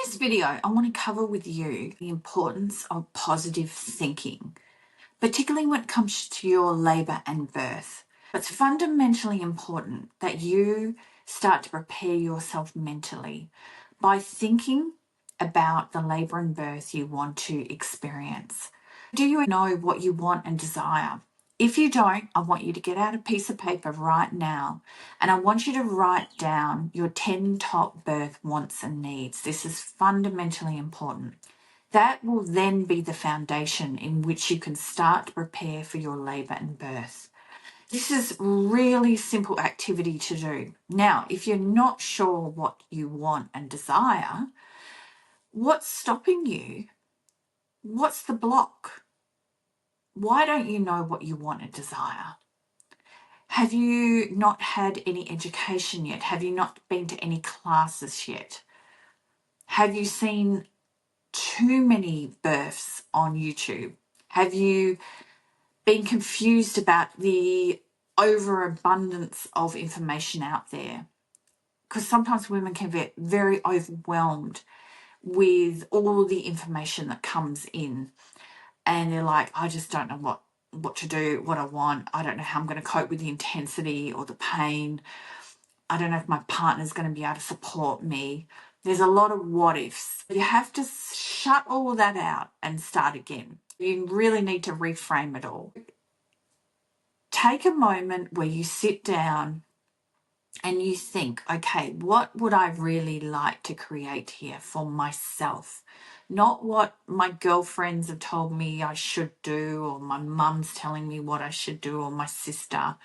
this video, I want to cover with you the importance of positive thinking, particularly when it comes to your labour and birth. It's fundamentally important that you start to prepare yourself mentally by thinking about the labour and birth you want to experience. Do you know what you want and desire? If you don't, I want you to get out a piece of paper right now and I want you to write down your 10 top birth wants and needs. This is fundamentally important. That will then be the foundation in which you can start to prepare for your labour and birth. This is really simple activity to do. Now, if you're not sure what you want and desire, what's stopping you? What's the block? Why don't you know what you want and desire? Have you not had any education yet? Have you not been to any classes yet? Have you seen too many births on YouTube? Have you been confused about the overabundance of information out there? Because sometimes women can get very overwhelmed with all the information that comes in. And they're like, I just don't know what to do, what I want. I don't know how I'm going to cope with the intensity or the pain. I don't know if my partner's going to be able to support me. There's a lot of what ifs. You have to shut all that out and start again. You really need to reframe it all. Take a moment where you sit down and you think, okay, what would I really like to create here for myself? Not what my girlfriends have told me I should do, or my mum's telling me what I should do, or my sister.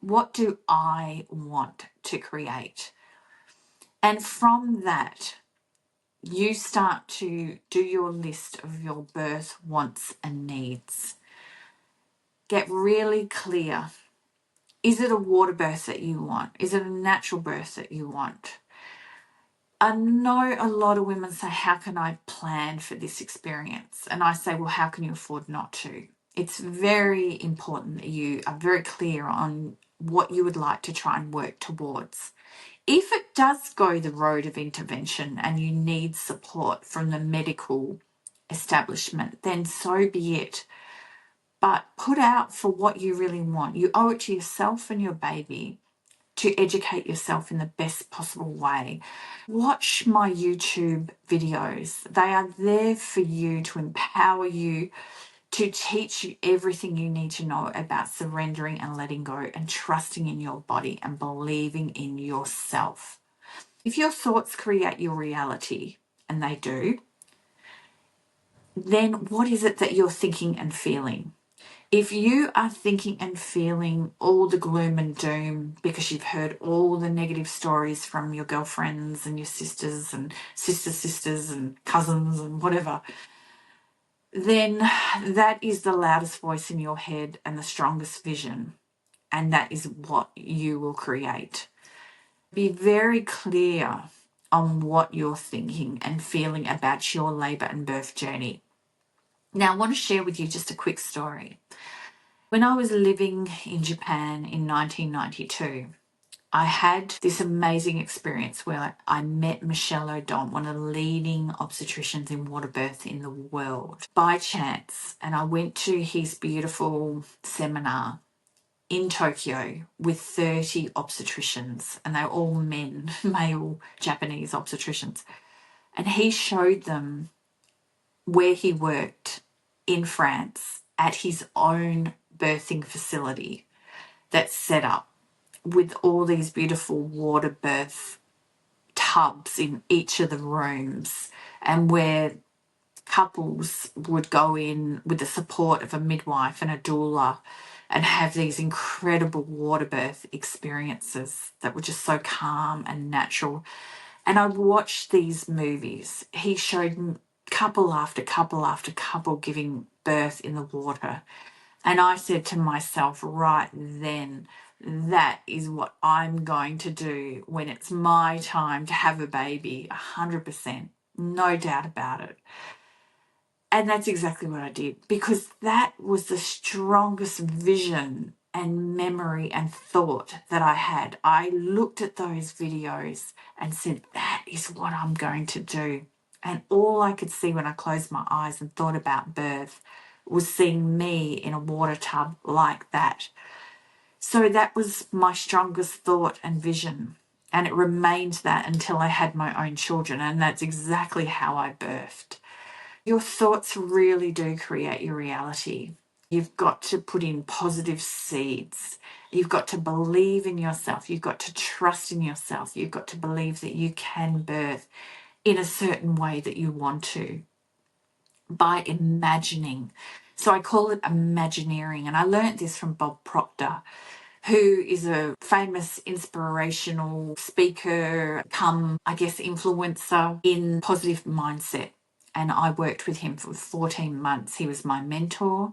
What do I want to create? And from that, you start to do your list of your birth wants and needs. Get really clear. Is it a water birth that you want? Is it a natural birth that you want? I know a lot of women say, how can I plan for this experience? And I say, well, how can you afford not to? It's very important that you are very clear on what you would like to try and work towards. If it does go the road of intervention and you need support from the medical establishment, then so be it. But put out for what you really want. You owe it to yourself and your baby to educate yourself in the best possible way. Watch my YouTube videos. They are there for you to empower you, to teach you everything you need to know about surrendering and letting go and trusting in your body and believing in yourself. If your thoughts create your reality, and they do, then what is it that you're thinking and feeling? If you are thinking and feeling all the gloom and doom because you've heard all the negative stories from your girlfriends and your sisters and sisters and cousins and whatever, then that is the loudest voice in your head and the strongest vision, and that is what you will create. Be very clear on what you're thinking and feeling about your labour and birth journey. Now, I want to share with you just a quick story. When I was living in Japan in 1992, I had this amazing experience where I met Michelle O'Donnell, one of the leading obstetricians in water birth in the world, by chance. And I went to his beautiful seminar in Tokyo with 30 obstetricians, and they were all men, male Japanese obstetricians. And he showed them where he worked in France at his own birthing facility that's set up with all these beautiful water birth tubs in each of the rooms, and where couples would go in with the support of a midwife and a doula and have these incredible water birth experiences that were just so calm and natural. And I watched these movies. He showed couple after couple after couple giving birth in the water. And I said to myself right then, that is what I'm going to do when it's my time to have a baby, 100%, no doubt about it. And that's exactly what I did, because that was the strongest vision and memory and thought that I had. I looked at those videos and said, that is what I'm going to do. And all I could see when I closed my eyes and thought about birth was seeing me in a water tub like that. So that was my strongest thought and vision. And it remained that until I had my own children. And that's exactly how I birthed. Your thoughts really do create your reality. You've got to put in positive seeds. You've got to believe in yourself. You've got to trust in yourself. You've got to believe that you can birth in a certain way that you want to by imagining. So I call it imagineering. And I learned this from Bob Proctor, who is a famous inspirational speaker, I guess, influencer in positive mindset. And I worked with him for 14 months. He was my mentor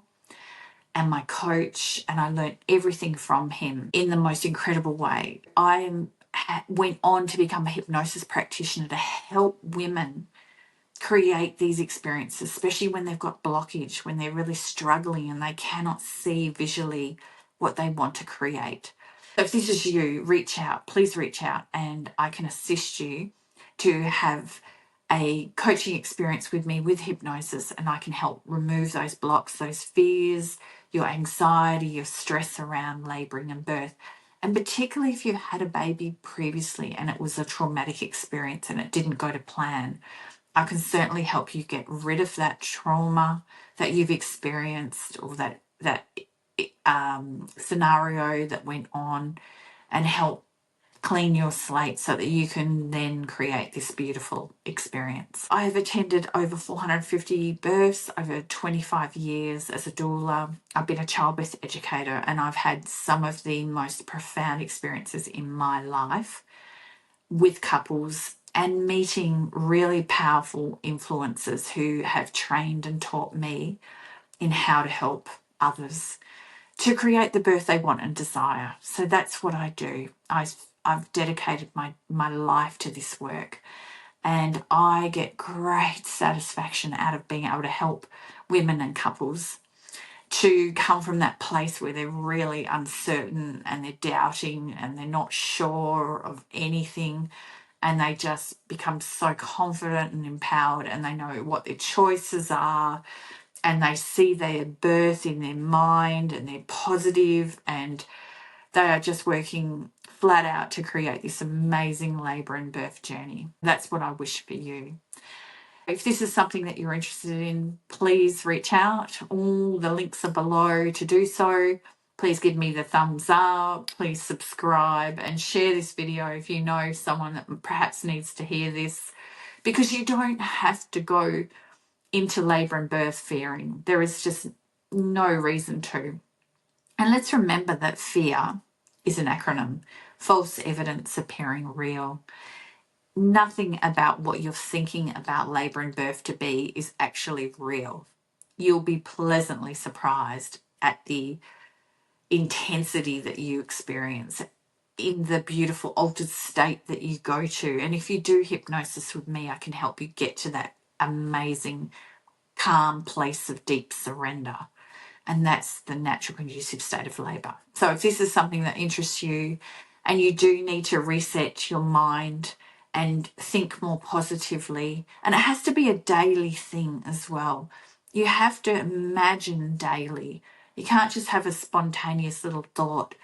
and my coach, and I learned everything from him in the most incredible way. Went on to become a hypnosis practitioner to help women create these experiences, especially when they've got blockage, when they're really struggling and they cannot see visually what they want to create. So if this is you, reach out, please reach out, and I can assist you to have a coaching experience with me with hypnosis, and I can help remove those blocks, those fears, your anxiety, your stress around labouring and birth. And particularly if you've had a baby previously and it was a traumatic experience and it didn't go to plan, I can certainly help you get rid of that trauma that you've experienced, or that scenario that went on, and help clean your slate so that you can then create this beautiful experience. I have attended over 450 births over 25 years as a doula. I've been a childbirth educator, and I've had some of the most profound experiences in my life with couples and meeting really powerful influencers who have trained and taught me in how to help others to create the birth they want and desire. So that's what I do. I've dedicated my life to this work, and I get great satisfaction out of being able to help women and couples to come from that place where they're really uncertain and they're doubting and they're not sure of anything, and they just become so confident and empowered, and they know what their choices are, and they see their birth in their mind, and they're positive, and they are just working flat out to create this amazing labour and birth journey. That's what I wish for you. If this is something that you're interested in, please reach out. All the links are below to do so. Please give me the thumbs up. Please subscribe and share this video if you know someone that perhaps needs to hear this, because you don't have to go into labour and birth fearing. There is just no reason to. And let's remember that fear is an acronym: false evidence appearing real. Nothing about what you're thinking about labour and birth to be is actually real. You'll be pleasantly surprised at the intensity that you experience in the beautiful altered state that you go to. And if you do hypnosis with me, I can help you get to that amazing calm place of deep surrender. And that's the natural conducive state of labour. So if this is something that interests you and you do need to reset your mind and think more positively, and it has to be a daily thing as well. You have to imagine daily. You can't just have a spontaneous little thought.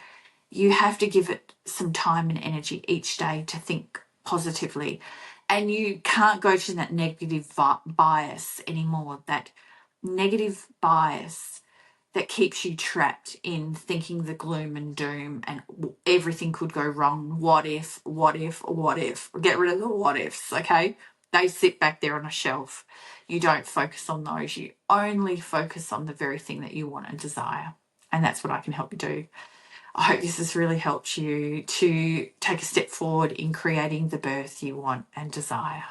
You have to give it some time and energy each day to think positively. And you can't go to that negative bias anymore, that negative bias that keeps you trapped in thinking the gloom and doom and everything could go wrong. What if, what if, what if? Get rid of the what ifs, okay? They sit back there on a shelf. You don't focus on those. You only focus on the very thing that you want and desire. And that's what I can help you do. I hope this has really helped you to take a step forward in creating the birth you want and desire.